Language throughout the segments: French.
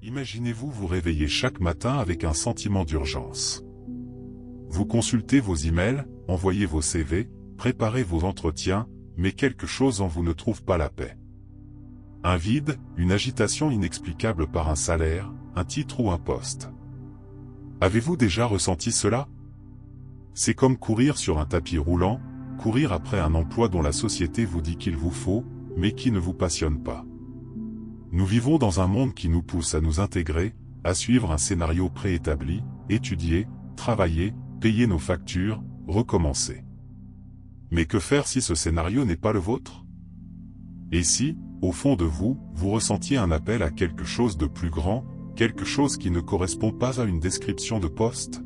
Imaginez-vous vous réveiller chaque matin avec un sentiment d'urgence. Vous consultez vos emails, envoyez vos CV, préparez vos entretiens, mais quelque chose en vous ne trouve pas la paix. Un vide, une agitation inexplicable par un salaire, un titre ou un poste. Avez-vous déjà ressenti cela? C'est comme courir sur un tapis roulant, courir après un emploi dont la société vous dit qu'il vous faut, mais qui ne vous passionne pas. Nous vivons dans un monde qui nous pousse à nous intégrer, à suivre un scénario préétabli, étudier, travailler, payer nos factures, recommencer. Mais que faire si ce scénario n'est pas le vôtre? Et si, au fond de vous, vous ressentiez un appel à quelque chose de plus grand, quelque chose qui ne correspond pas à une description de poste?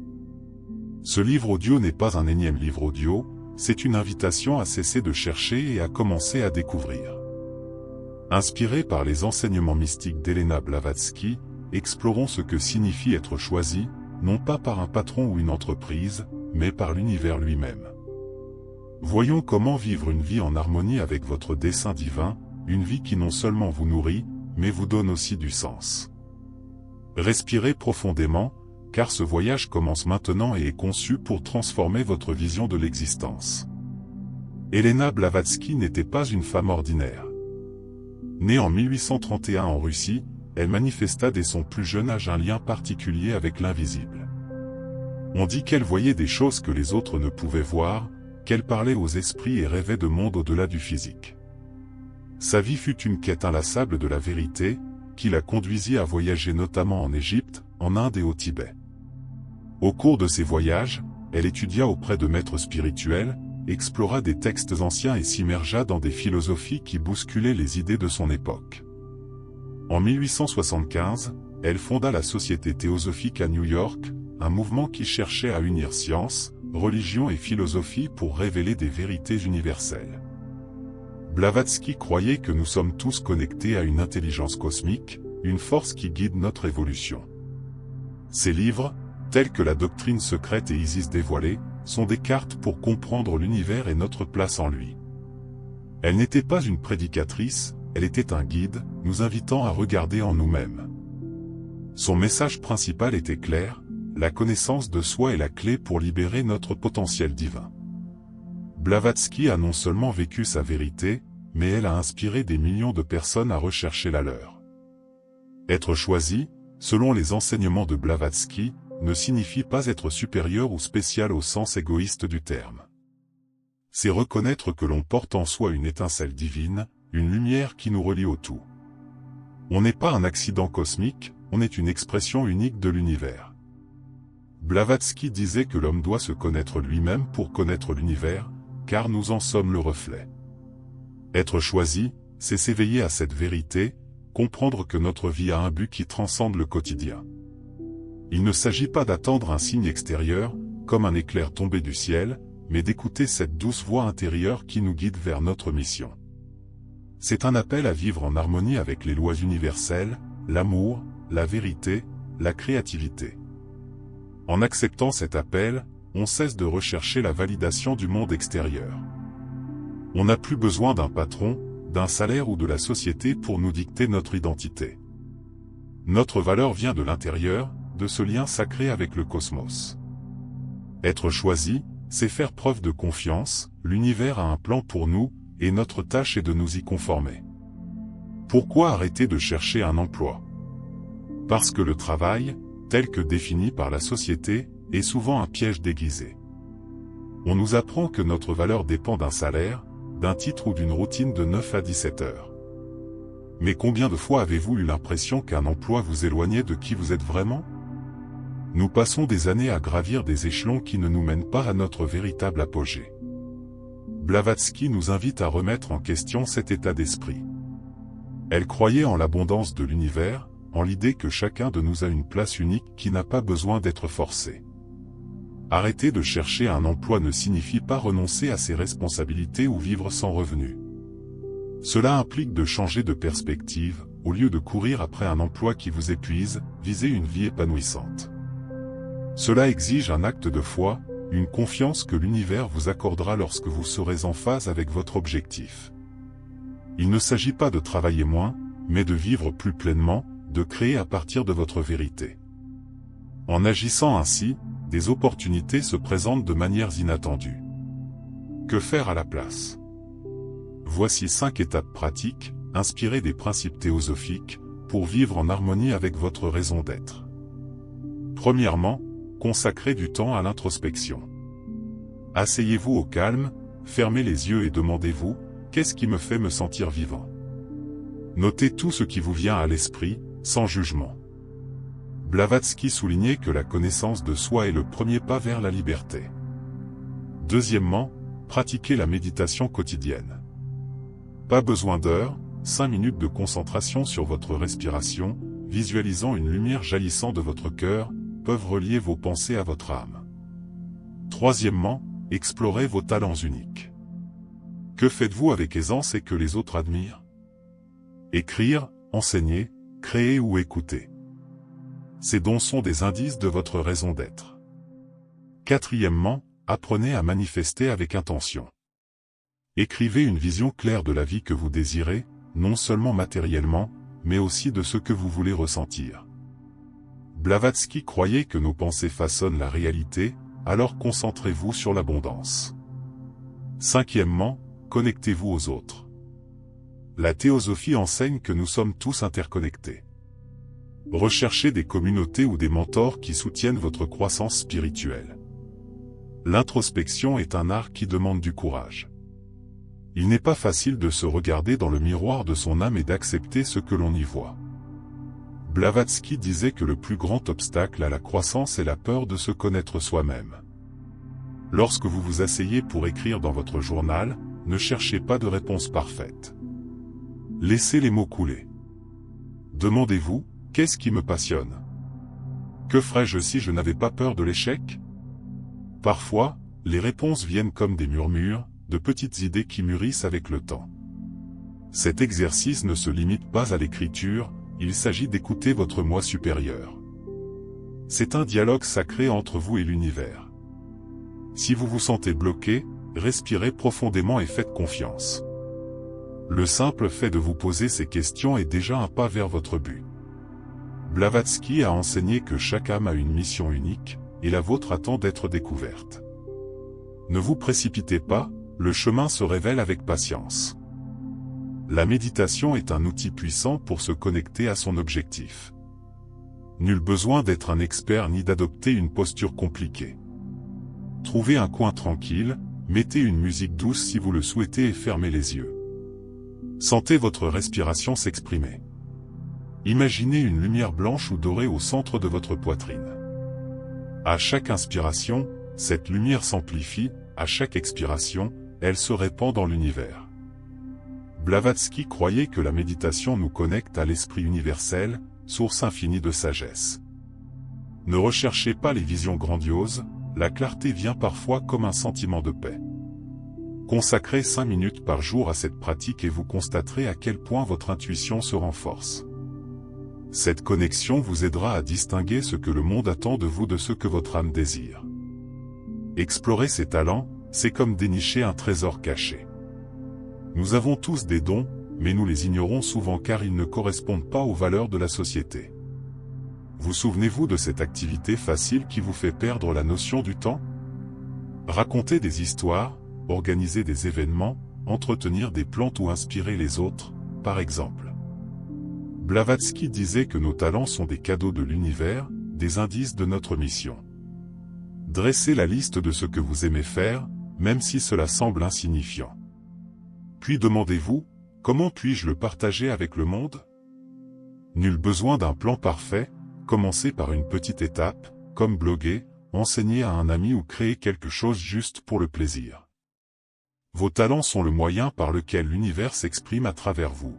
Ce livre audio n'est pas un énième livre audio, c'est une invitation à cesser de chercher et à commencer à découvrir. Inspiré par les enseignements mystiques d'Helena Blavatsky, explorons ce que signifie être choisi, non pas par un patron ou une entreprise, mais par l'univers lui-même. Voyons comment vivre une vie en harmonie avec votre dessein divin, une vie qui non seulement vous nourrit, mais vous donne aussi du sens. Respirez profondément, car ce voyage commence maintenant et est conçu pour transformer votre vision de l'existence. Helena Blavatsky n'était pas une femme ordinaire. Née en 1831 en Russie, elle manifesta dès son plus jeune âge un lien particulier avec l'invisible. On dit qu'elle voyait des choses que les autres ne pouvaient voir, qu'elle parlait aux esprits et rêvait de mondes au-delà du physique. Sa vie fut une quête inlassable de la vérité, qui la conduisit à voyager notamment en Égypte, en Inde et au Tibet. Au cours de ces voyages, elle étudia auprès de maîtres spirituels, explora des textes anciens et s'immergea dans des philosophies qui bousculaient les idées de son époque. En 1875, elle fonda la Société théosophique à New York, un mouvement qui cherchait à unir science, religion et philosophie pour révéler des vérités universelles. Blavatsky croyait que nous sommes tous connectés à une intelligence cosmique, une force qui guide notre évolution. Ses livres, tels que la doctrine secrète et Isis dévoilée, sont des cartes pour comprendre l'univers et notre place en lui. Elle n'était pas une prédicatrice, elle était un guide, nous invitant à regarder en nous-mêmes. Son message principal était clair, la connaissance de soi est la clé pour libérer notre potentiel divin. Blavatsky a non seulement vécu sa vérité, mais elle a inspiré des millions de personnes à rechercher la leur. Être choisi, selon les enseignements de Blavatsky, ne signifie pas être supérieur ou spécial au sens égoïste du terme. C'est reconnaître que l'on porte en soi une étincelle divine, une lumière qui nous relie au tout. On n'est pas un accident cosmique, on est une expression unique de l'univers. Blavatsky disait que l'homme doit se connaître lui-même pour connaître l'univers, car nous en sommes le reflet. Être choisi, c'est s'éveiller à cette vérité, comprendre que notre vie a un but qui transcende le quotidien. Il ne s'agit pas d'attendre un signe extérieur, comme un éclair tombé du ciel, mais d'écouter cette douce voix intérieure qui nous guide vers notre mission. C'est un appel à vivre en harmonie avec les lois universelles, l'amour, la vérité, la créativité. En acceptant cet appel, on cesse de rechercher la validation du monde extérieur. On n'a plus besoin d'un patron, d'un salaire ou de la société pour nous dicter notre identité. Notre valeur vient de l'intérieur, de ce lien sacré avec le cosmos. Être choisi, c'est faire preuve de confiance, l'univers a un plan pour nous, et notre tâche est de nous y conformer. Pourquoi arrêter de chercher un emploi? Parce que le travail, tel que défini par la société, est souvent un piège déguisé. On nous apprend que notre valeur dépend d'un salaire, d'un titre ou d'une routine de 9 à 17 heures. Mais combien de fois avez-vous eu l'impression qu'un emploi vous éloignait de qui vous êtes vraiment? Nous passons des années à gravir des échelons qui ne nous mènent pas à notre véritable apogée. Blavatsky nous invite à remettre en question cet état d'esprit. Elle croyait en l'abondance de l'univers, en l'idée que chacun de nous a une place unique qui n'a pas besoin d'être forcée. Arrêter de chercher un emploi ne signifie pas renoncer à ses responsabilités ou vivre sans revenu. Cela implique de changer de perspective, au lieu de courir après un emploi qui vous épuise, visez une vie épanouissante. Cela exige un acte de foi, une confiance que l'univers vous accordera lorsque vous serez en phase avec votre objectif. Il ne s'agit pas de travailler moins, mais de vivre plus pleinement, de créer à partir de votre vérité. En agissant ainsi, des opportunités se présentent de manières inattendues. Que faire à la place? Voici 5 étapes pratiques, inspirées des principes théosophiques, pour vivre en harmonie avec votre raison d'être. Premièrement, consacrez du temps à l'introspection. Asseyez-vous au calme, fermez les yeux et demandez-vous, qu'est-ce qui me fait me sentir vivant? Notez tout ce qui vous vient à l'esprit, sans jugement. Blavatsky soulignait que la connaissance de soi est le premier pas vers la liberté. Deuxièmement, pratiquez la méditation quotidienne. Pas besoin d'heures, 5 minutes de concentration sur votre respiration, visualisant une lumière jaillissant de votre cœur, peuvent relier vos pensées à votre âme. Troisièmement, explorez vos talents uniques. Que faites-vous avec aisance et que les autres admirent? Écrire, enseigner, créer ou écouter. Ces dons sont des indices de votre raison d'être. Quatrièmement, apprenez à manifester avec intention. Écrivez une vision claire de la vie que vous désirez, non seulement matériellement, mais aussi de ce que vous voulez ressentir. Blavatsky croyait que nos pensées façonnent la réalité, alors concentrez-vous sur l'abondance. Cinquièmement, connectez-vous aux autres. La théosophie enseigne que nous sommes tous interconnectés. Recherchez des communautés ou des mentors qui soutiennent votre croissance spirituelle. L'introspection est un art qui demande du courage. Il n'est pas facile de se regarder dans le miroir de son âme et d'accepter ce que l'on y voit. Blavatsky disait que le plus grand obstacle à la croissance est la peur de se connaître soi-même. Lorsque vous vous asseyez pour écrire dans votre journal, ne cherchez pas de réponse parfaite. Laissez les mots couler. Demandez-vous, qu'est-ce qui me passionne? Que ferais-je si je n'avais pas peur de l'échec? Parfois, les réponses viennent comme des murmures, de petites idées qui mûrissent avec le temps. Cet exercice ne se limite pas à l'écriture, il s'agit d'écouter votre moi supérieur. C'est un dialogue sacré entre vous et l'univers. Si vous vous sentez bloqué, respirez profondément et faites confiance. Le simple fait de vous poser ces questions est déjà un pas vers votre but. Blavatsky a enseigné que chaque âme a une mission unique, et la vôtre attend d'être découverte. Ne vous précipitez pas, le chemin se révèle avec patience. La méditation est un outil puissant pour se connecter à son objectif. Nul besoin d'être un expert ni d'adopter une posture compliquée. Trouvez un coin tranquille, mettez une musique douce si vous le souhaitez et fermez les yeux. Sentez votre respiration s'exprimer. Imaginez une lumière blanche ou dorée au centre de votre poitrine. À chaque inspiration, cette lumière s'amplifie, à chaque expiration, elle se répand dans l'univers. Blavatsky croyait que la méditation nous connecte à l'esprit universel, source infinie de sagesse. Ne recherchez pas les visions grandioses, la clarté vient parfois comme un sentiment de paix. Consacrez 5 minutes par jour à cette pratique et vous constaterez à quel point votre intuition se renforce. Cette connexion vous aidera à distinguer ce que le monde attend de vous de ce que votre âme désire. Explorer ses talents, c'est comme dénicher un trésor caché. Nous avons tous des dons, mais nous les ignorons souvent car ils ne correspondent pas aux valeurs de la société. Vous souvenez-vous de cette activité facile qui vous fait perdre la notion du temps? Raconter des histoires, organiser des événements, entretenir des plantes ou inspirer les autres, par exemple. Blavatsky disait que nos talents sont des cadeaux de l'univers, des indices de notre mission. Dressez la liste de ce que vous aimez faire, même si cela semble insignifiant. Puis demandez-vous, comment puis-je le partager avec le monde? Nul besoin d'un plan parfait, commencez par une petite étape, comme bloguer, enseigner à un ami ou créer quelque chose juste pour le plaisir. Vos talents sont le moyen par lequel l'univers s'exprime à travers vous.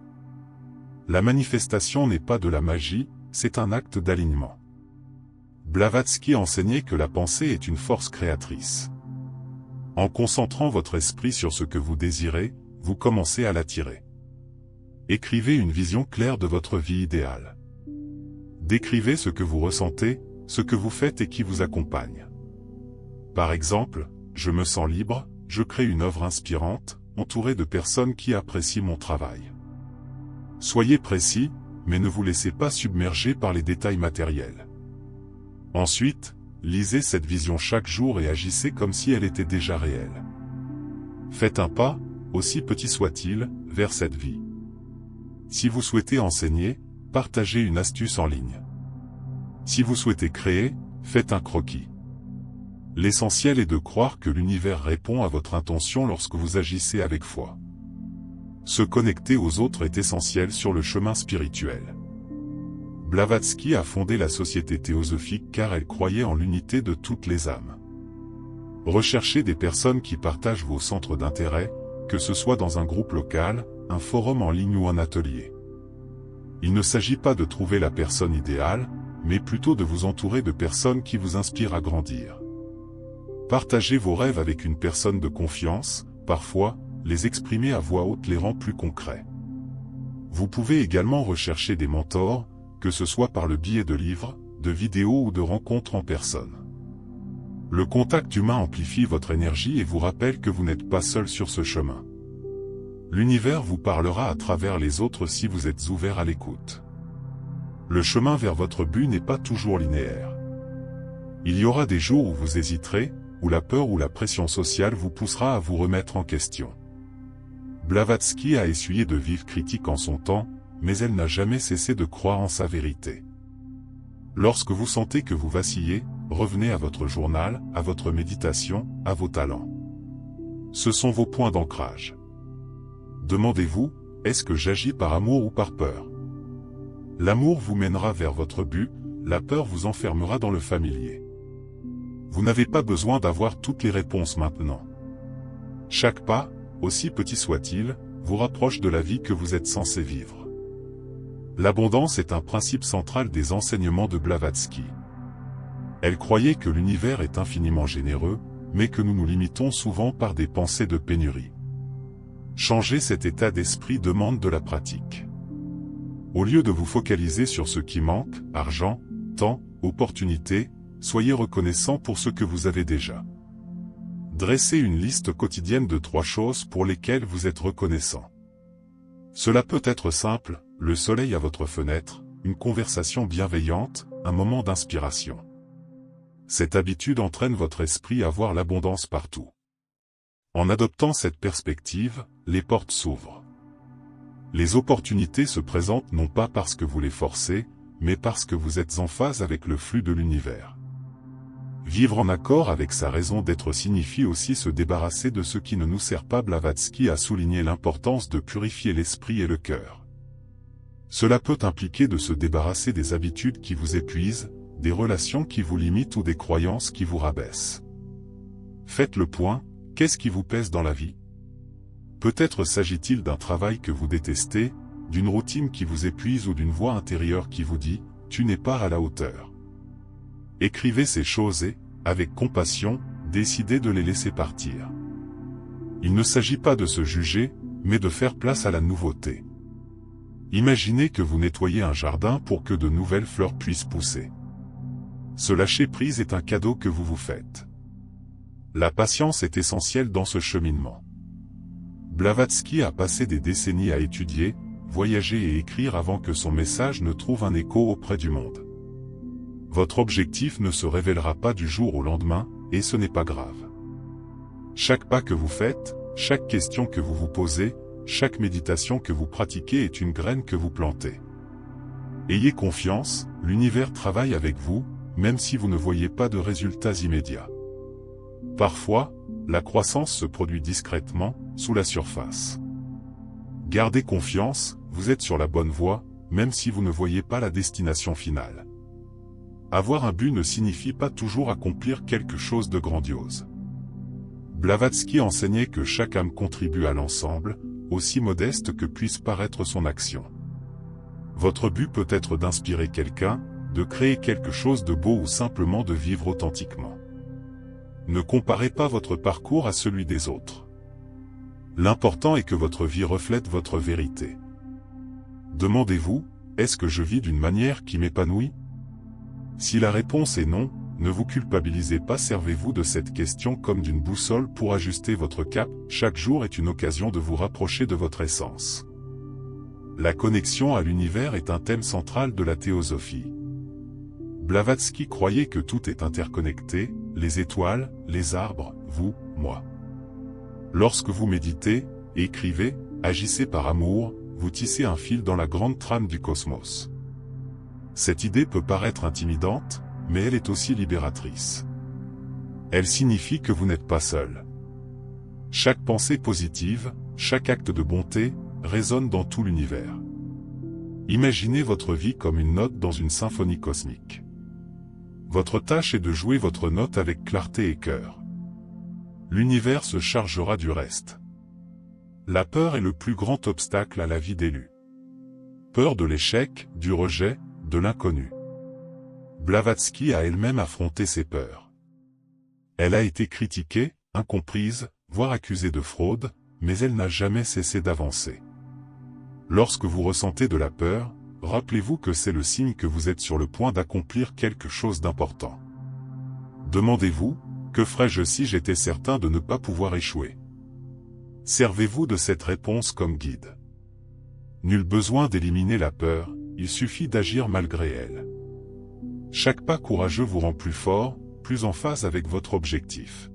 La manifestation n'est pas de la magie, c'est un acte d'alignement. Blavatsky enseignait que la pensée est une force créatrice. En concentrant votre esprit sur ce que vous désirez, vous commencez à l'attirer. Écrivez une vision claire de votre vie idéale. Décrivez ce que vous ressentez, ce que vous faites et qui vous accompagne. Par exemple, je me sens libre, je crée une œuvre inspirante, entourée de personnes qui apprécient mon travail. Soyez précis, mais ne vous laissez pas submerger par les détails matériels. Ensuite, lisez cette vision chaque jour et agissez comme si elle était déjà réelle. Faites un pas, aussi petit soit-il, vers cette vie. Si vous souhaitez enseigner, partagez une astuce en ligne. Si vous souhaitez créer, faites un croquis. L'essentiel est de croire que l'univers répond à votre intention lorsque vous agissez avec foi. Se connecter aux autres est essentiel sur le chemin spirituel. Blavatsky a fondé la Société théosophique car elle croyait en l'unité de toutes les âmes. Recherchez des personnes qui partagent vos centres d'intérêt, que ce soit dans un groupe local, un forum en ligne ou un atelier. Il ne s'agit pas de trouver la personne idéale, mais plutôt de vous entourer de personnes qui vous inspirent à grandir. Partagez vos rêves avec une personne de confiance, parfois, les exprimer à voix haute les rend plus concrets. Vous pouvez également rechercher des mentors, que ce soit par le biais de livres, de vidéos ou de rencontres en personne. Le contact humain amplifie votre énergie et vous rappelle que vous n'êtes pas seul sur ce chemin. L'univers vous parlera à travers les autres si vous êtes ouvert à l'écoute. Le chemin vers votre but n'est pas toujours linéaire. Il y aura des jours où vous hésiterez, où la peur ou la pression sociale vous poussera à vous remettre en question. Blavatsky a essuyé de vives critiques en son temps, mais elle n'a jamais cessé de croire en sa vérité. Lorsque vous sentez que vous vacillez, revenez à votre journal, à votre méditation, à vos talents. Ce sont vos points d'ancrage. Demandez-vous, est-ce que j'agis par amour ou par peur? L'amour vous mènera vers votre but, la peur vous enfermera dans le familier. Vous n'avez pas besoin d'avoir toutes les réponses maintenant. Chaque pas, aussi petit soit-il, vous rapproche de la vie que vous êtes censé vivre. L'abondance est un principe central des enseignements de Blavatsky. Elle croyait que l'univers est infiniment généreux, mais que nous nous limitons souvent par des pensées de pénurie. Changer cet état d'esprit demande de la pratique. Au lieu de vous focaliser sur ce qui manque, argent, temps, opportunités, soyez reconnaissant pour ce que vous avez déjà. Dressez une liste quotidienne de 3 choses pour lesquelles vous êtes reconnaissant. Cela peut être simple, le soleil à votre fenêtre, une conversation bienveillante, un moment d'inspiration. Cette habitude entraîne votre esprit à voir l'abondance partout. En adoptant cette perspective, les portes s'ouvrent. Les opportunités se présentent non pas parce que vous les forcez, mais parce que vous êtes en phase avec le flux de l'univers. Vivre en accord avec sa raison d'être signifie aussi se débarrasser de ce qui ne nous sert pas. Blavatsky a souligné l'importance de purifier l'esprit et le cœur. Cela peut impliquer de se débarrasser des habitudes qui vous épuisent, des relations qui vous limitent ou des croyances qui vous rabaissent. Faites le point, qu'est-ce qui vous pèse dans la vie? Peut-être s'agit-il d'un travail que vous détestez, d'une routine qui vous épuise ou d'une voix intérieure qui vous dit « tu n'es pas à la hauteur ». Écrivez ces choses et, avec compassion, décidez de les laisser partir. Il ne s'agit pas de se juger, mais de faire place à la nouveauté. Imaginez que vous nettoyez un jardin pour que de nouvelles fleurs puissent pousser. Ce lâcher-prise est un cadeau que vous vous faites. La patience est essentielle dans ce cheminement. Blavatsky a passé des décennies à étudier, voyager et écrire avant que son message ne trouve un écho auprès du monde. Votre objectif ne se révélera pas du jour au lendemain, et ce n'est pas grave. Chaque pas que vous faites, chaque question que vous vous posez, chaque méditation que vous pratiquez est une graine que vous plantez. Ayez confiance, l'univers travaille avec vous, même si vous ne voyez pas de résultats immédiats. Parfois, la croissance se produit discrètement, sous la surface. Gardez confiance, vous êtes sur la bonne voie, même si vous ne voyez pas la destination finale. Avoir un but ne signifie pas toujours accomplir quelque chose de grandiose. Blavatsky enseignait que chaque âme contribue à l'ensemble, aussi modeste que puisse paraître son action. Votre but peut être d'inspirer quelqu'un, de créer quelque chose de beau ou simplement de vivre authentiquement. Ne comparez pas votre parcours à celui des autres. L'important est que votre vie reflète votre vérité. Demandez-vous, est-ce que je vis d'une manière qui m'épanouit? Si la réponse est non, ne vous culpabilisez pas, servez-vous de cette question comme d'une boussole pour ajuster votre cap. Chaque jour est une occasion de vous rapprocher de votre essence. La connexion à l'univers est un thème central de la théosophie. Blavatsky croyait que tout est interconnecté, les étoiles, les arbres, vous, moi. Lorsque vous méditez, écrivez, agissez par amour, vous tissez un fil dans la grande trame du cosmos. Cette idée peut paraître intimidante, mais elle est aussi libératrice. Elle signifie que vous n'êtes pas seul. Chaque pensée positive, chaque acte de bonté, résonne dans tout l'univers. Imaginez votre vie comme une note dans une symphonie cosmique. Votre tâche est de jouer votre note avec clarté et cœur. L'univers se chargera du reste. La peur est le plus grand obstacle à la vie d'élu. Peur de l'échec, du rejet, de l'inconnu. Blavatsky a elle-même affronté ses peurs. Elle a été critiquée, incomprise, voire accusée de fraude, mais elle n'a jamais cessé d'avancer. Lorsque vous ressentez de la peur, rappelez-vous que c'est le signe que vous êtes sur le point d'accomplir quelque chose d'important. Demandez-vous, que ferais-je si j'étais certain de ne pas pouvoir échouer? Servez-vous de cette réponse comme guide. Nul besoin d'éliminer la peur, il suffit d'agir malgré elle. Chaque pas courageux vous rend plus fort, plus en phase avec votre objectif.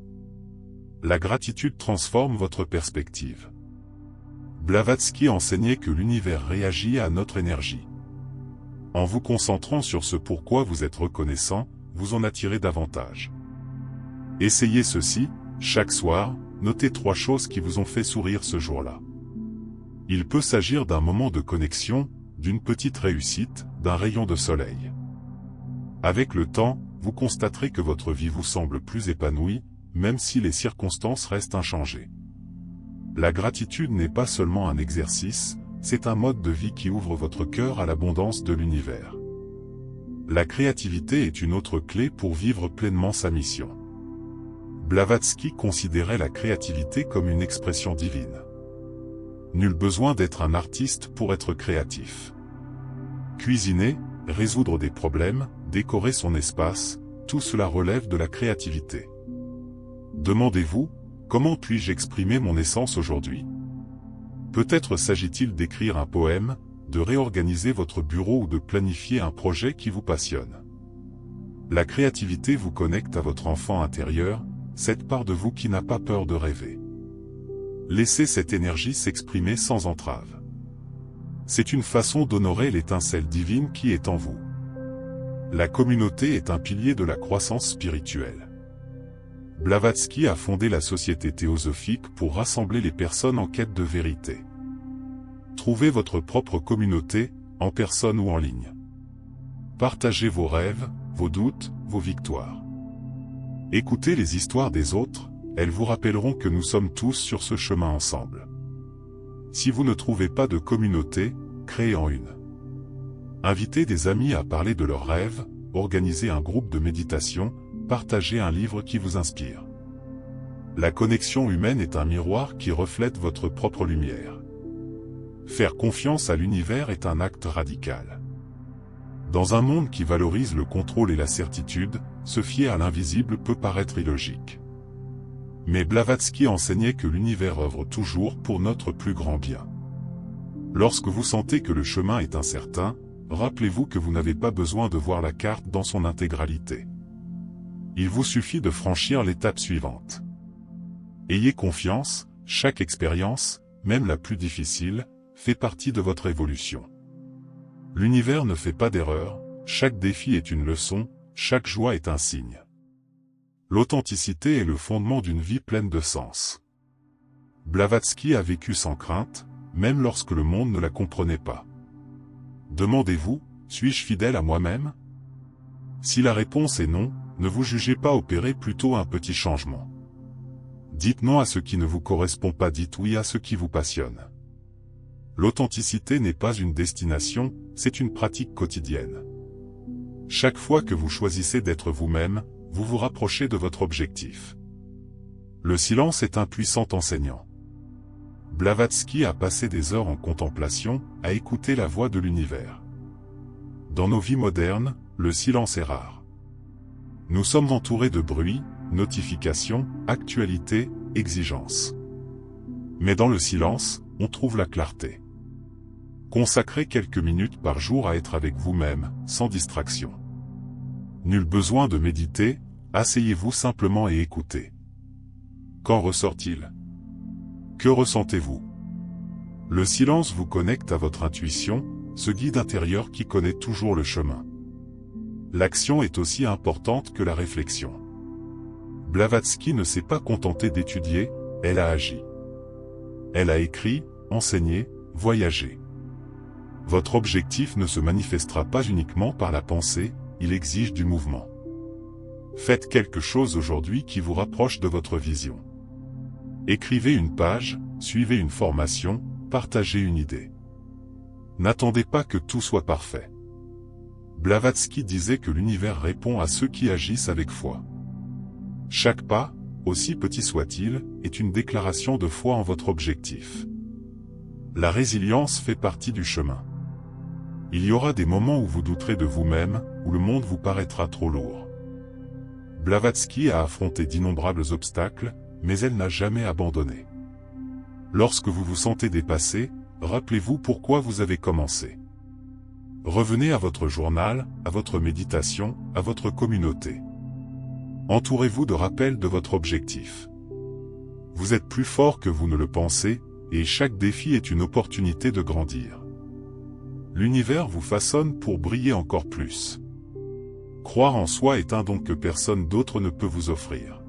La gratitude transforme votre perspective. Blavatsky enseignait que l'univers réagit à notre énergie. En vous concentrant sur ce pourquoi vous êtes reconnaissant, vous en attirez davantage. Essayez ceci, chaque soir, notez 3 choses qui vous ont fait sourire ce jour-là. Il peut s'agir d'un moment de connexion, d'une petite réussite, d'un rayon de soleil. Avec le temps, vous constaterez que votre vie vous semble plus épanouie, même si les circonstances restent inchangées. La gratitude n'est pas seulement un exercice, c'est un mode de vie qui ouvre votre cœur à l'abondance de l'univers. La créativité est une autre clé pour vivre pleinement sa mission. Blavatsky considérait la créativité comme une expression divine. Nul besoin d'être un artiste pour être créatif. Cuisiner, résoudre des problèmes, décorer son espace, tout cela relève de la créativité. Demandez-vous, comment puis-je exprimer mon essence aujourd'hui? Peut-être s'agit-il d'écrire un poème, de réorganiser votre bureau ou de planifier un projet qui vous passionne. La créativité vous connecte à votre enfant intérieur, cette part de vous qui n'a pas peur de rêver. Laissez cette énergie s'exprimer sans entrave. C'est une façon d'honorer l'étincelle divine qui est en vous. La communauté est un pilier de la croissance spirituelle. Blavatsky a fondé la Société théosophique pour rassembler les personnes en quête de vérité. Trouvez votre propre communauté, en personne ou en ligne. Partagez vos rêves, vos doutes, vos victoires. Écoutez les histoires des autres, elles vous rappelleront que nous sommes tous sur ce chemin ensemble. Si vous ne trouvez pas de communauté, créez-en une. Invitez des amis à parler de leurs rêves, organisez un groupe de méditation, partagez un livre qui vous inspire. La connexion humaine est un miroir qui reflète votre propre lumière. Faire confiance à l'univers est un acte radical. Dans un monde qui valorise le contrôle et la certitude, se fier à l'invisible peut paraître illogique. Mais Blavatsky enseignait que l'univers œuvre toujours pour notre plus grand bien. Lorsque vous sentez que le chemin est incertain, rappelez-vous que vous n'avez pas besoin de voir la carte dans son intégralité. Il vous suffit de franchir l'étape suivante. Ayez confiance, chaque expérience, même la plus difficile, fait partie de votre évolution. L'univers ne fait pas d'erreur, chaque défi est une leçon, chaque joie est un signe. L'authenticité est le fondement d'une vie pleine de sens. Blavatsky a vécu sans crainte, même lorsque le monde ne la comprenait pas. Demandez-vous, suis-je fidèle à moi-même? Si la réponse est non, ne vous jugez pas opérer plutôt un petit changement. Dites non à ce qui ne vous correspond pas, dites oui à ce qui vous passionne. L'authenticité n'est pas une destination, c'est une pratique quotidienne. Chaque fois que vous choisissez d'être vous-même, vous vous rapprochez de votre objectif. Le silence est un puissant enseignant. Blavatsky a passé des heures en contemplation, à écouter la voix de l'univers. Dans nos vies modernes, le silence est rare. Nous sommes entourés de bruit, notifications, actualités, exigences. Mais dans le silence, on trouve la clarté. Consacrez quelques minutes par jour à être avec vous-même, sans distraction. Nul besoin de méditer, asseyez-vous simplement et écoutez. Qu'en ressort-il? Que ressentez-vous? Le silence vous connecte à votre intuition, ce guide intérieur qui connaît toujours le chemin. L'action est aussi importante que la réflexion. Blavatsky ne s'est pas contentée d'étudier, elle a agi. Elle a écrit, enseigné, voyagé. Votre objectif ne se manifestera pas uniquement par la pensée, il exige du mouvement. Faites quelque chose aujourd'hui qui vous rapproche de votre vision. Écrivez une page, suivez une formation, partagez une idée. N'attendez pas que tout soit parfait. Blavatsky disait que l'univers répond à ceux qui agissent avec foi. Chaque pas, aussi petit soit-il, est une déclaration de foi en votre objectif. La résilience fait partie du chemin. Il y aura des moments où vous douterez de vous-même, où le monde vous paraîtra trop lourd. Blavatsky a affronté d'innombrables obstacles, mais elle n'a jamais abandonné. Lorsque vous vous sentez dépassé, rappelez-vous pourquoi vous avez commencé. Revenez à votre journal, à votre méditation, à votre communauté. Entourez-vous de rappels de votre objectif. Vous êtes plus fort que vous ne le pensez, et chaque défi est une opportunité de grandir. L'univers vous façonne pour briller encore plus. Croire en soi est un don que personne d'autre ne peut vous offrir.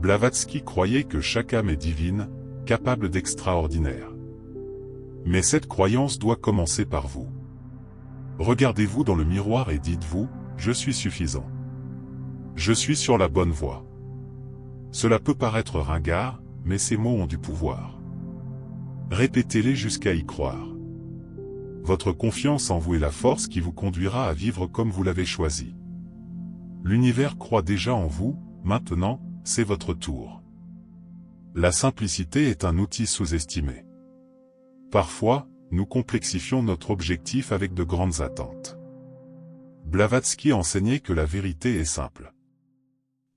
Blavatsky croyait que chaque âme est divine, capable d'extraordinaire. Mais cette croyance doit commencer par vous. Regardez-vous dans le miroir et dites-vous, je suis suffisant. Je suis sur la bonne voie. Cela peut paraître ringard, mais ces mots ont du pouvoir. Répétez-les jusqu'à y croire. Votre confiance en vous est la force qui vous conduira à vivre comme vous l'avez choisi. L'univers croit déjà en vous, maintenant, c'est votre tour. La simplicité est un outil sous-estimé. Parfois, nous complexifions notre objectif avec de grandes attentes. Blavatsky enseignait que la vérité est simple.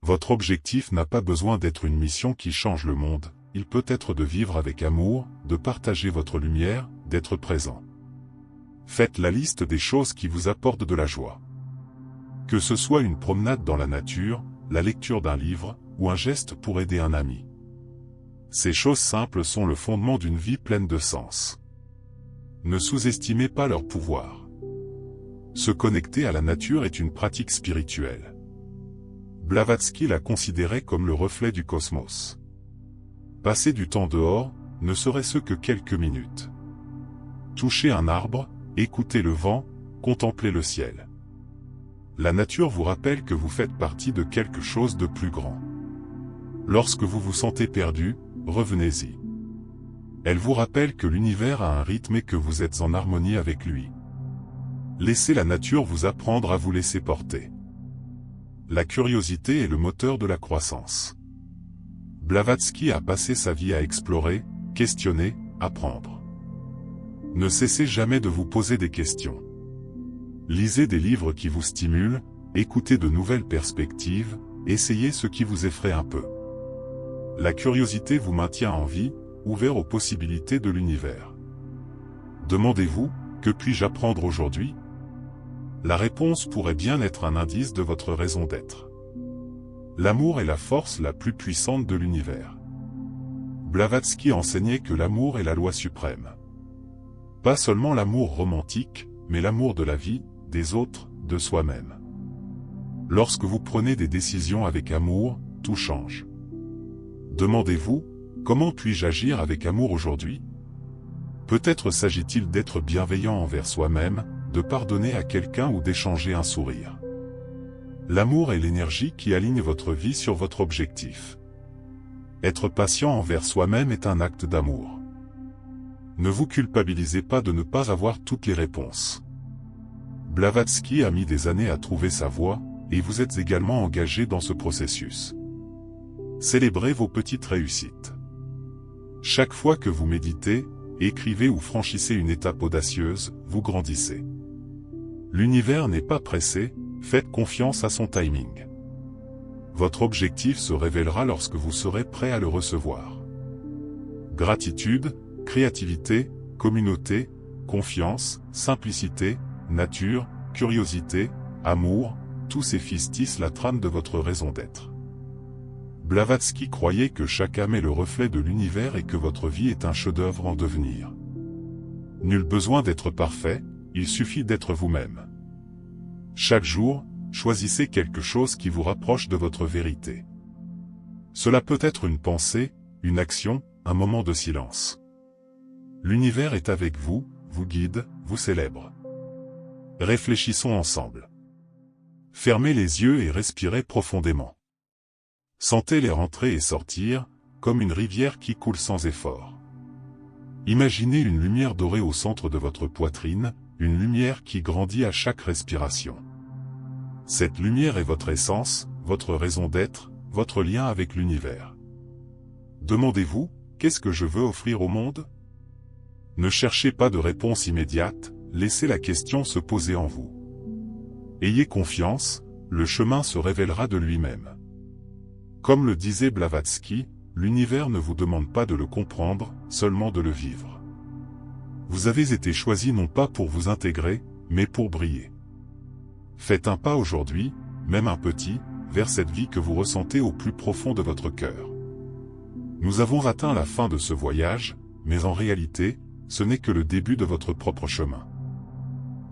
Votre objectif n'a pas besoin d'être une mission qui change le monde, il peut être de vivre avec amour, de partager votre lumière, d'être présent. Faites la liste des choses qui vous apportent de la joie. Que ce soit une promenade dans la nature, la lecture d'un livre, ou un geste pour aider un ami. Ces choses simples sont le fondement d'une vie pleine de sens. Ne sous-estimez pas leur pouvoir. Se connecter à la nature est une pratique spirituelle. Blavatsky la considérait comme le reflet du cosmos. Passer du temps dehors, ne serait-ce que quelques minutes. Toucher un arbre, écouter le vent, contempler le ciel. La nature vous rappelle que vous faites partie de quelque chose de plus grand. Lorsque vous vous sentez perdu, revenez-y. Elle vous rappelle que l'univers a un rythme et que vous êtes en harmonie avec lui. Laissez la nature vous apprendre à vous laisser porter. La curiosité est le moteur de la croissance. Blavatsky a passé sa vie à explorer, questionner, apprendre. Ne cessez jamais de vous poser des questions. Lisez des livres qui vous stimulent, écoutez de nouvelles perspectives, essayez ce qui vous effraie un peu. La curiosité vous maintient en vie, ouvert aux possibilités de l'univers. Demandez-vous, que puis-je apprendre aujourd'hui? La réponse pourrait bien être un indice de votre raison d'être. L'amour est la force la plus puissante de l'univers. Blavatsky enseignait que l'amour est la loi suprême. Pas seulement l'amour romantique, mais l'amour de la vie, des autres, de soi-même. Lorsque vous prenez des décisions avec amour, tout change. Demandez-vous, comment puis-je agir avec amour aujourd'hui? Peut-être s'agit-il d'être bienveillant envers soi-même, de pardonner à quelqu'un ou d'échanger un sourire. L'amour est l'énergie qui aligne votre vie sur votre objectif. Être patient envers soi-même est un acte d'amour. Ne vous culpabilisez pas de ne pas avoir toutes les réponses. Blavatsky a mis des années à trouver sa voie, et vous êtes également engagé dans ce processus. Célébrez vos petites réussites. Chaque fois que vous méditez, écrivez ou franchissez une étape audacieuse, vous grandissez. L'univers n'est pas pressé, faites confiance à son timing. Votre objectif se révélera lorsque vous serez prêt à le recevoir. Gratitude, créativité, communauté, confiance, simplicité, nature, curiosité, amour, tous ces fils tissent la trame de votre raison d'être. Blavatsky croyait que chaque âme est le reflet de l'univers et que votre vie est un chef-d'œuvre en devenir. Nul besoin d'être parfait, il suffit d'être vous-même. Chaque jour, choisissez quelque chose qui vous rapproche de votre vérité. Cela peut être une pensée, une action, un moment de silence. L'univers est avec vous, vous guide, vous célèbre. Réfléchissons ensemble. Fermez les yeux et respirez profondément. Sentez les rentrer et sortir, comme une rivière qui coule sans effort. Imaginez une lumière dorée au centre de votre poitrine, une lumière qui grandit à chaque respiration. Cette lumière est votre essence, votre raison d'être, votre lien avec l'univers. Demandez-vous, qu'est-ce que je veux offrir au monde? Ne cherchez pas de réponse immédiate, laissez la question se poser en vous. Ayez confiance, le chemin se révélera de lui-même. Comme le disait Blavatsky, l'univers ne vous demande pas de le comprendre, seulement de le vivre. Vous avez été choisi non pas pour vous intégrer, mais pour briller. Faites un pas aujourd'hui, même un petit, vers cette vie que vous ressentez au plus profond de votre cœur. Nous avons atteint la fin de ce voyage, mais en réalité, ce n'est que le début de votre propre chemin.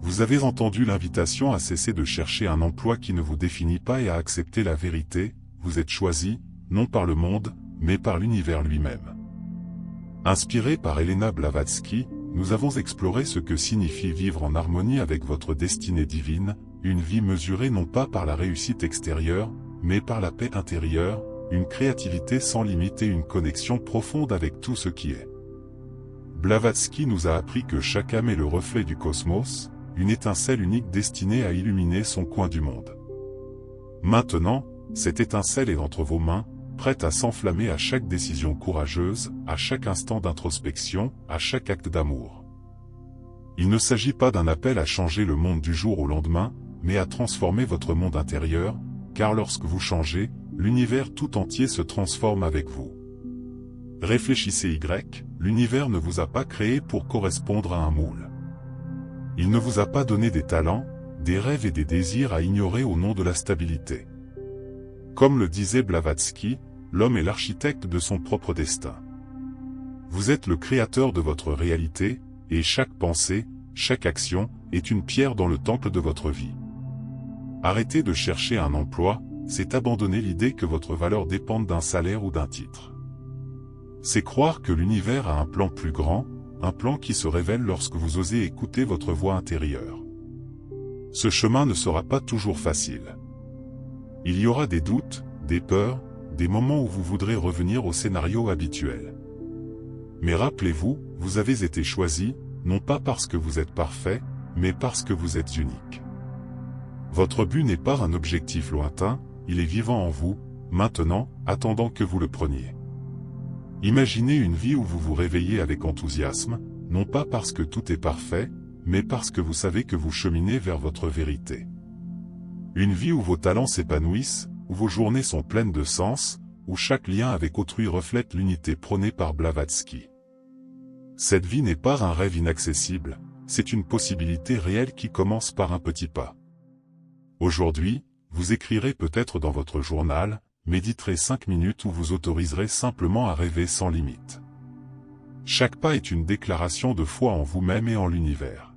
Vous avez entendu l'invitation à cesser de chercher un emploi qui ne vous définit pas et à accepter la vérité, vous êtes choisi, non par le monde, mais par l'univers lui-même. Inspiré par Elena Blavatsky, nous avons exploré ce que signifie vivre en harmonie avec votre destinée divine, une vie mesurée non pas par la réussite extérieure, mais par la paix intérieure, une créativité sans limite et une connexion profonde avec tout ce qui est. Blavatsky nous a appris que chaque âme est le reflet du cosmos, une étincelle unique destinée à illuminer son coin du monde. Maintenant, cette étincelle est entre vos mains, prête à s'enflammer à chaque décision courageuse, à chaque instant d'introspection, à chaque acte d'amour. Il ne s'agit pas d'un appel à changer le monde du jour au lendemain, mais à transformer votre monde intérieur, car lorsque vous changez, l'univers tout entier se transforme avec vous. Réfléchissez l'univers ne vous a pas créé pour correspondre à un moule. Il ne vous a pas donné des talents, des rêves et des désirs à ignorer au nom de la stabilité. Comme le disait Blavatsky, l'homme est l'architecte de son propre destin. Vous êtes le créateur de votre réalité, et chaque pensée, chaque action, est une pierre dans le temple de votre vie. Arrêtez de chercher un emploi, c'est abandonner l'idée que votre valeur dépende d'un salaire ou d'un titre. C'est croire que l'univers a un plan plus grand, un plan qui se révèle lorsque vous osez écouter votre voix intérieure. Ce chemin ne sera pas toujours facile. Il y aura des doutes, des peurs, des moments où vous voudrez revenir au scénario habituel. Mais rappelez-vous, vous avez été choisi, non pas parce que vous êtes parfait, mais parce que vous êtes unique. Votre but n'est pas un objectif lointain, il est vivant en vous, maintenant, attendant que vous le preniez. Imaginez une vie où vous vous réveillez avec enthousiasme, non pas parce que tout est parfait, mais parce que vous savez que vous cheminez vers votre vérité. Une vie où vos talents s'épanouissent, où vos journées sont pleines de sens, où chaque lien avec autrui reflète l'unité prônée par Blavatsky. Cette vie n'est pas un rêve inaccessible, c'est une possibilité réelle qui commence par un petit pas. Aujourd'hui, vous écrirez peut-être dans votre journal, méditerez 5 minutes où vous autoriserez simplement à rêver sans limite. Chaque pas est une déclaration de foi en vous-même et en l'univers.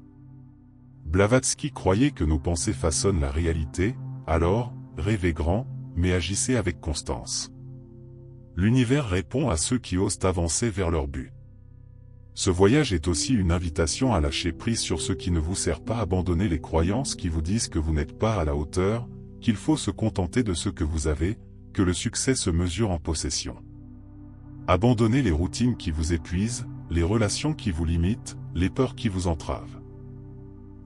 Blavatsky croyait que nos pensées façonnent la réalité, alors, rêvez grand, mais agissez avec constance. L'univers répond à ceux qui osent avancer vers leur but. Ce voyage est aussi une invitation à lâcher prise sur ce qui ne vous sert pas, abandonner les croyances qui vous disent que vous n'êtes pas à la hauteur, qu'il faut se contenter de ce que vous avez, que le succès se mesure en possession. Abandonnez les routines qui vous épuisent, les relations qui vous limitent, les peurs qui vous entravent.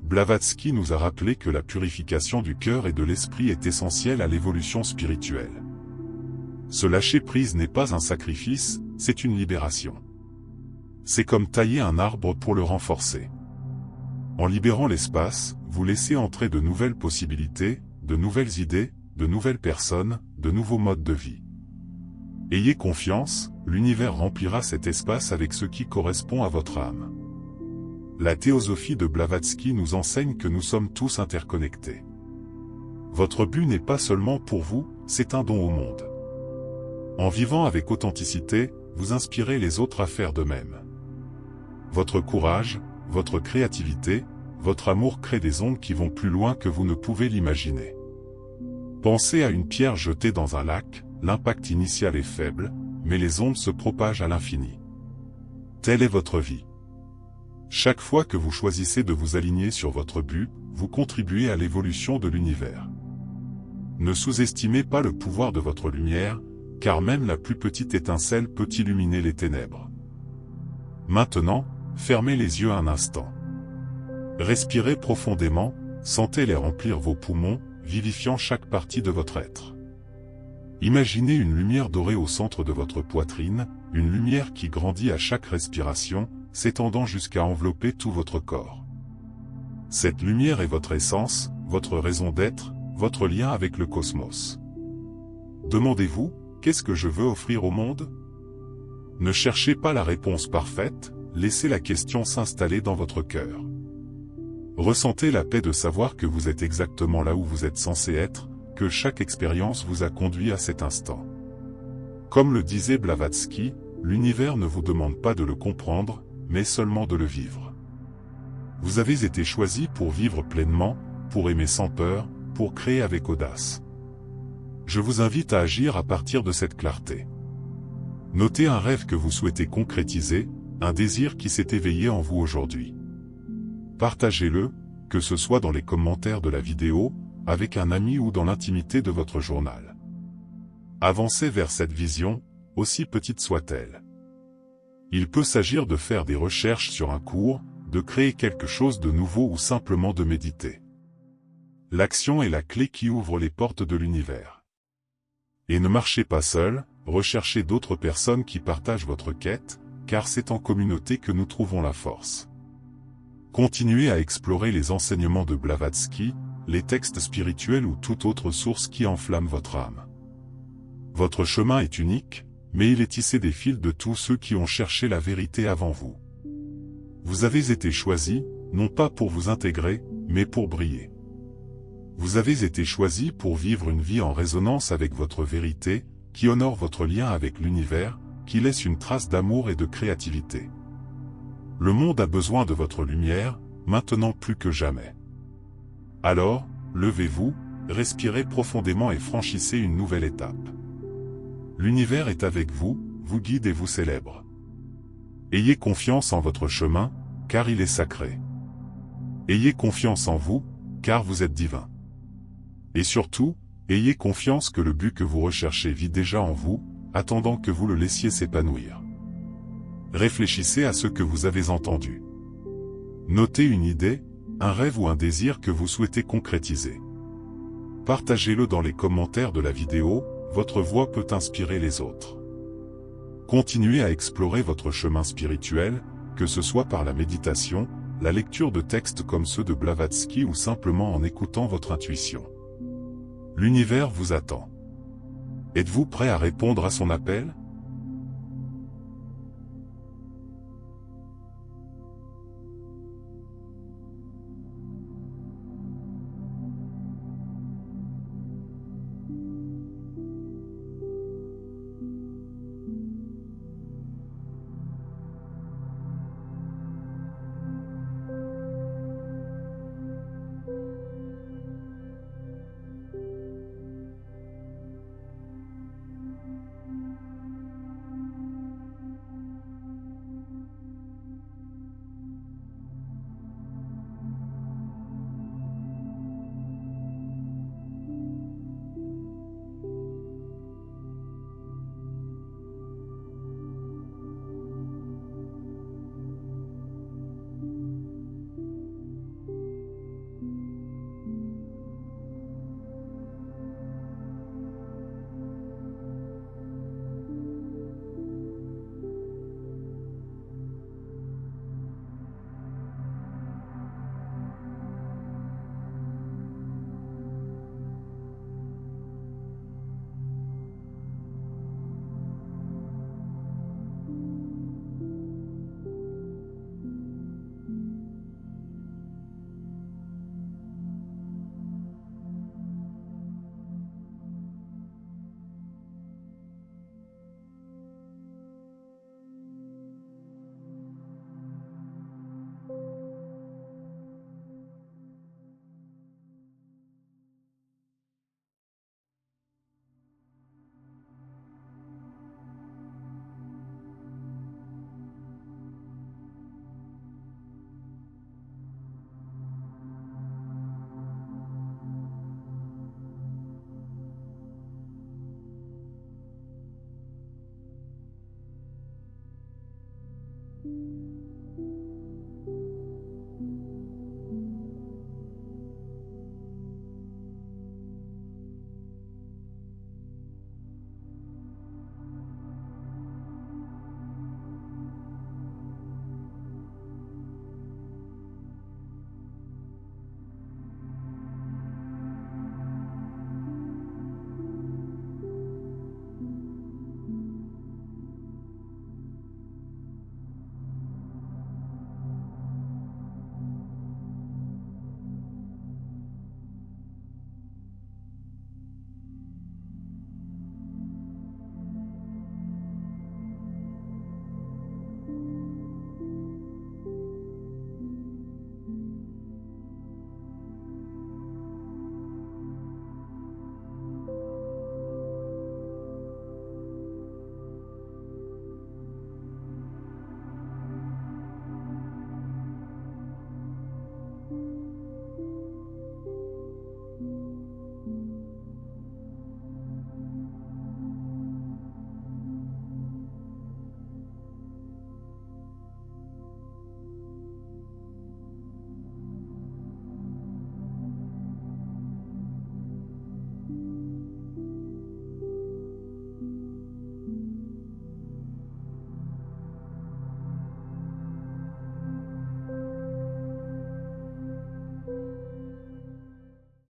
Blavatsky nous a rappelé que la purification du cœur et de l'esprit est essentielle à l'évolution spirituelle. Ce lâcher-prise n'est pas un sacrifice, c'est une libération. C'est comme tailler un arbre pour le renforcer. En libérant l'espace, vous laissez entrer de nouvelles possibilités, de nouvelles idées, de nouvelles personnes, de nouveaux modes de vie. Ayez confiance, l'univers remplira cet espace avec ce qui correspond à votre âme. La théosophie de Blavatsky nous enseigne que nous sommes tous interconnectés. Votre but n'est pas seulement pour vous, c'est un don au monde. En vivant avec authenticité, vous inspirez les autres à faire de même. Votre courage, votre créativité, votre amour créent des ondes qui vont plus loin que vous ne pouvez l'imaginer. Pensez à une pierre jetée dans un lac, l'impact initial est faible, mais les ondes se propagent à l'infini. Telle est votre vie. Chaque fois que vous choisissez de vous aligner sur votre but, vous contribuez à l'évolution de l'univers. Ne sous-estimez pas le pouvoir de votre lumière, car même la plus petite étincelle peut illuminer les ténèbres. Maintenant, fermez les yeux un instant. Respirez profondément, sentez-les remplir vos poumons, vivifiant chaque partie de votre être. Imaginez une lumière dorée au centre de votre poitrine, une lumière qui grandit à chaque respiration, s'étendant jusqu'à envelopper tout votre corps. Cette lumière est votre essence, votre raison d'être, votre lien avec le cosmos. Demandez-vous, qu'est-ce que je veux offrir au monde? Ne cherchez pas la réponse parfaite, laissez la question s'installer dans votre cœur. Ressentez la paix de savoir que vous êtes exactement là où vous êtes censé être, que chaque expérience vous a conduit à cet instant. Comme le disait Blavatsky, l'univers ne vous demande pas de le comprendre, mais seulement de le vivre. Vous avez été choisi pour vivre pleinement, pour aimer sans peur, pour créer avec audace. Je vous invite à agir à partir de cette clarté. Notez un rêve que vous souhaitez concrétiser, un désir qui s'est éveillé en vous aujourd'hui. Partagez-le, que ce soit dans les commentaires de la vidéo, avec un ami ou dans l'intimité de votre journal. Avancez vers cette vision, aussi petite soit-elle. Il peut s'agir de faire des recherches sur un cours, de créer quelque chose de nouveau ou simplement de méditer. L'action est la clé qui ouvre les portes de l'univers. Et ne marchez pas seul, recherchez d'autres personnes qui partagent votre quête, car c'est en communauté que nous trouvons la force. Continuez à explorer les enseignements de Blavatsky, les textes spirituels ou toute autre source qui enflamme votre âme. Votre chemin est unique, mais il est tissé des fils de tous ceux qui ont cherché la vérité avant vous. Vous avez été choisi, non pas pour vous intégrer, mais pour briller. Vous avez été choisi pour vivre une vie en résonance avec votre vérité, qui honore votre lien avec l'univers, qui laisse une trace d'amour et de créativité. Le monde a besoin de votre lumière, maintenant plus que jamais. Alors, levez-vous, respirez profondément et franchissez une nouvelle étape. L'univers est avec vous, vous guide et vous célèbre. Ayez confiance en votre chemin, car il est sacré. Ayez confiance en vous, car vous êtes divin. Et surtout, ayez confiance que le but que vous recherchez vit déjà en vous, attendant que vous le laissiez s'épanouir. Réfléchissez à ce que vous avez entendu. Notez une idée, un rêve ou un désir que vous souhaitez concrétiser. Partagez-le dans les commentaires de la vidéo, votre voix peut inspirer les autres. Continuez à explorer votre chemin spirituel, que ce soit par la méditation, la lecture de textes comme ceux de Blavatsky ou simplement en écoutant votre intuition. L'univers vous attend. Êtes-vous prêt à répondre à son appel ?